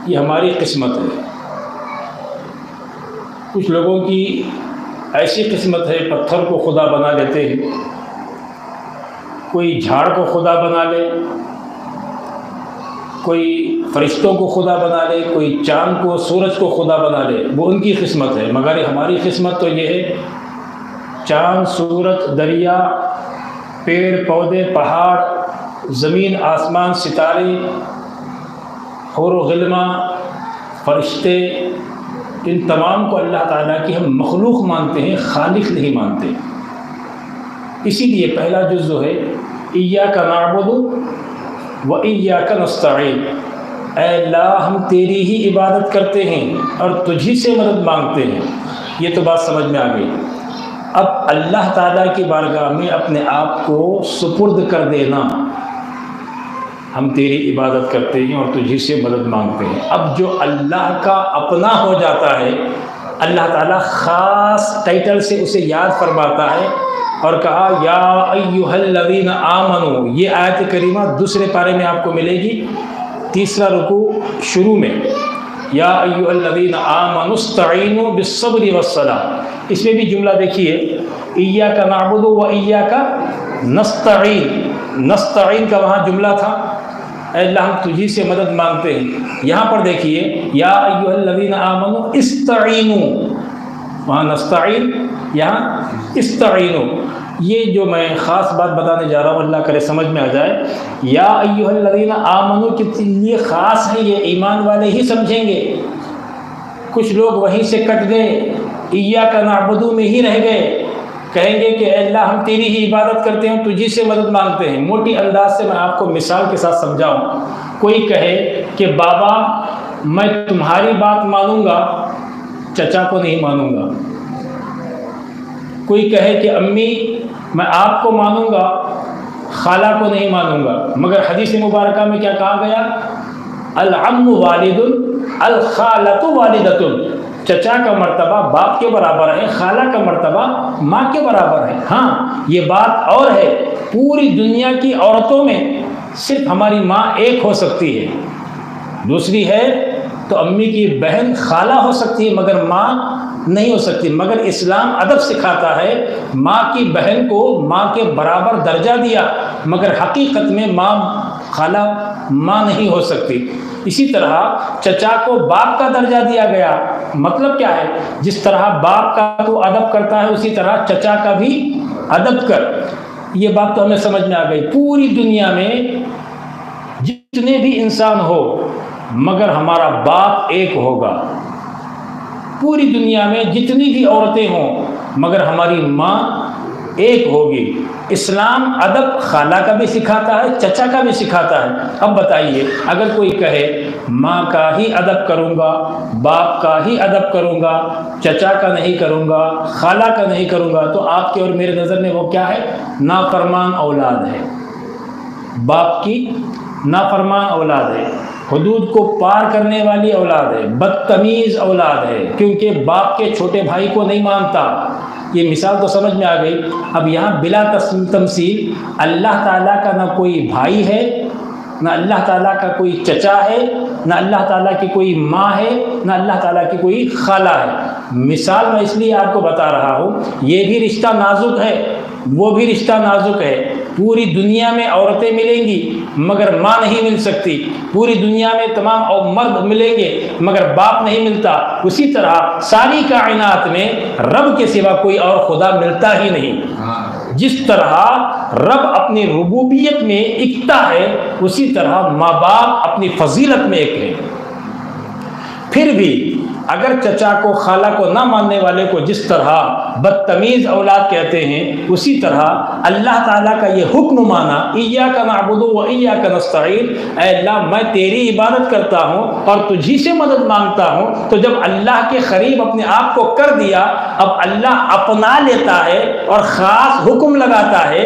یہ ہماری قسمت ہے۔ کچھ لوگوں کی ایسی قسمت ہے، پتھر کو خدا بنا لیتے ہیں، کوئی جھاڑ کو خدا بنا لے، کوئی فرشتوں کو خدا بنا لے، کوئی چاند کو سورج کو خدا بنا لے، وہ ان کی قسمت ہے۔ مگر ہماری قسمت تو یہ ہے، چاند، سورج، دریا، پیڑ پودے، پہاڑ، زمین آسمان، ستارے، حور و غلماں، فرشتے، ان تمام کو اللہ تعالیٰ کی ہم مخلوق مانتے ہیں، خالق نہیں مانتے۔ اسی لیے پہلا جز جو ہے ایاک نعبد و ایاک نستعین، اے اللہ ہم تیری ہی عبادت کرتے ہیں اور تجھی سے مدد مانگتے ہیں۔ یہ تو بات سمجھ میں آ گئی۔ اب اللہ تعالیٰ کی بارگاہ میں اپنے آپ کو سپرد کر دینا، ہم تیری عبادت کرتے ہیں اور تجھی سے مدد مانگتے ہیں۔ اب جو اللہ کا اپنا ہو جاتا ہے، اللہ تعالیٰ خاص ٹائٹل سے اسے یاد فرماتا ہے اور کہا یا ایھا الذین آمنوا۔ یہ آیت کریمہ دوسرے پارے میں آپ کو ملے گی، تیسرا رکوع شروع میں، یا ایھا الذین آمنوا استعینوا بالصبر والصلاۃ۔ اس میں بھی جملہ دیکھیے، ایاک نعبد و ایاک نستعین۔ نستعین کا وہاں جملہ تھا، اے اللہ ہم تجھی سے مدد مانگتے ہیں۔ یہاں پر دیکھیے یا ایھا الذین آمنوا استعینوا، وہاں نستعین، یہاں استعینوا۔ یہ جو میں خاص بات بتانے جا رہا ہوں، اللہ کرے سمجھ میں آ جائے۔ یا ایھا الذین آمنوا کے لیے خاص ہے، یہ ایمان والے ہی سمجھیں گے۔ کچھ لوگ وہیں سے کٹ گئے، ایاک نعبد میں ہی رہ گئے، کہیں گے کہ اے اللہ ہم تیری ہی عبادت کرتے ہیں، تجھی سے مدد مانگتے ہیں۔ موٹی انداز سے میں آپ کو مثال کے ساتھ سمجھاؤں۔ کوئی کہے کہ بابا میں تمہاری بات مانوں گا، چچا کو نہیں مانوں گا۔ کوئی کہے کہ امی میں آپ کو مانوں گا، خالہ کو نہیں مانوں گا۔ مگر حدیث مبارکہ میں کیا کہا گیا؟ العم والد، الخالۃ والدۃ۔ چچا کا مرتبہ باپ کے برابر ہے، خالہ کا مرتبہ ماں کے برابر ہے۔ ہاں یہ بات اور ہے، پوری دنیا کی عورتوں میں صرف ہماری ماں ایک ہو سکتی ہے، دوسری ہے تو امی کی بہن خالہ ہو سکتی ہے، مگر ماں نہیں ہو سکتی۔ مگر اسلام ادب سکھاتا ہے، ماں کی بہن کو ماں کے برابر درجہ دیا، مگر حقیقت میں ماں خالہ ماں نہیں ہو سکتی۔ اسی طرح چچا کو باپ کا درجہ دیا گیا۔ مطلب کیا ہے؟ جس طرح باپ کا تو ادب کرتا ہے، اسی طرح چچا کا بھی ادب کر۔ یہ بات تو ہمیں سمجھ میں آ گئی۔ پوری دنیا میں جتنے بھی انسان ہو، مگر ہمارا باپ ایک ہوگا۔ پوری دنیا میں جتنی بھی عورتیں ہوں، مگر ہماری ماں ایک ہوگی۔ اسلام ادب خالہ کا بھی سکھاتا ہے، چچا کا بھی سکھاتا ہے۔ اب بتائیے، اگر کوئی کہے ماں کا ہی ادب کروں گا، باپ کا ہی ادب کروں گا، چچا کا نہیں کروں گا، خالہ کا نہیں کروں گا، تو آپ کے اور میرے نظر میں وہ کیا ہے؟ نافرمان اولاد ہے، باپ کی نافرمان اولاد ہے، حدود کو پار کرنے والی اولاد ہے، بدتمیز اولاد ہے، کیونکہ باپ کے چھوٹے بھائی کو نہیں مانتا۔ یہ مثال تو سمجھ میں آ گئی۔ اب یہاں بلا تمثیل اللہ تعالیٰ کا نہ کوئی بھائی ہے، نہ اللہ تعالیٰ کا کوئی چچا ہے، نہ اللہ تعالیٰ کی کوئی ماں ہے، نہ اللہ تعالیٰ کی کوئی خالہ ہے۔ مثال میں اس لیے آپ کو بتا رہا ہوں، یہ بھی رشتہ نازک ہے، وہ بھی رشتہ نازک ہے۔ پوری دنیا میں عورتیں ملیں گی مگر ماں نہیں مل سکتی، پوری دنیا میں تمام مرد ملیں گے مگر باپ نہیں ملتا۔ اسی طرح ساری کائنات میں رب کے سوا کوئی اور خدا ملتا ہی نہیں۔ جس طرح رب اپنی ربوبیت میں اکتا ہے، اسی طرح ماں باپ اپنی فضیلت میں ایک ہے۔ پھر بھی اگر چچا کو خالہ کو نہ ماننے والے کو جس طرح بدتمیز اولاد کہتے ہیں، اسی طرح اللہ تعالیٰ کا یہ حکم مانا، ایاک نعبد و ایاک نستعین، اے اللہ میں تیری عبادت کرتا ہوں اور تجھی سے مدد مانگتا ہوں۔ تو جب اللہ کے قریب اپنے آپ کو کر دیا، اب اللہ اپنا لیتا ہے اور خاص حکم لگاتا ہے،